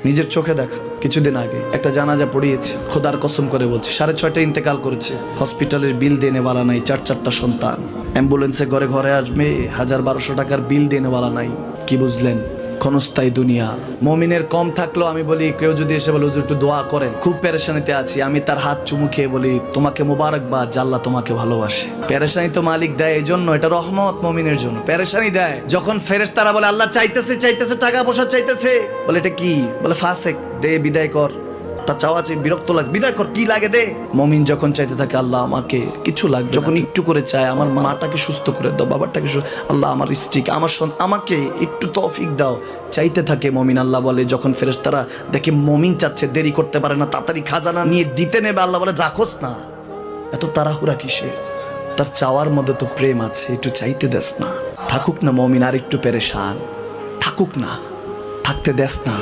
নিজের চোখে দেখা কিছুদিন আগে একটা জানাজা পড়িয়েছে, খোদার কসম করে বলছে 6:30 ইন্তেকাল করেছে। হসপিটালের বিল দেনেওয়ালা নাই, 4 সন্তান। অ্যাম্বুলেন্সে ঘরে ঘরে আসবে, 1000-1200 টাকার বিল দেনেওয়ালা নাই। কি বুঝলেন? ক্ষণস্থায়ী দুনিয়া। মুমিনের কম থাকলেও আমি বলি, কেউ যদি এসে বলে হুজুর একটু দোয়া করেন, খুব পেরেশানিতে আছি, আমি তার হাত চুমু খেয়ে বলি তোমাকে মোবারকবাদ, আল্লাহ তোমাকে ভালোবাসে। পেরেশানি তো মালিক দেয়, এই জন্য এটা রহমত মুমিনের জন্য। পেরেশানি দেয় যখন ফেরেশতারা বলে আল্লাহ চাইতেছে টাকা পয়সা চাইতেছে, বলে এটা কি? বলে ফাসেক, দে বিদায় কর। তার চাওয়া চেয়ে বিরক্ত লাগে, বিদায় কর, কি লাগে দে। মুমিন যখন চাইতে থাকে আল্লাহ আমাকে কিছু লাগবে, যখন একটু করে চায় আমার মাটাকে সুস্থ করে দাও, বাবাটাকে আল্লাহ আমার স্ত্রীকে, আমার আমাকে একটু তৌফিক দাও, চাইতে থাকে মুমিন। আল্লাহ বলে যখন ফেরেশতারা দেখে মুমিন চাচ্ছে, দেরি করতে পারে না, তাড়াতাড়ি খাজানা নিয়ে দিতে নেবে, আল্লাহ বলে রাখোস না, এত তাড়াহুড়া কিসে? তার চাওয়ার মধ্যে তো প্রেম আছে, একটু চাইতে দেস না। থাকুক না মুমিন আর একটু পেরেশান, থাকুক না, থাকতে দেস না।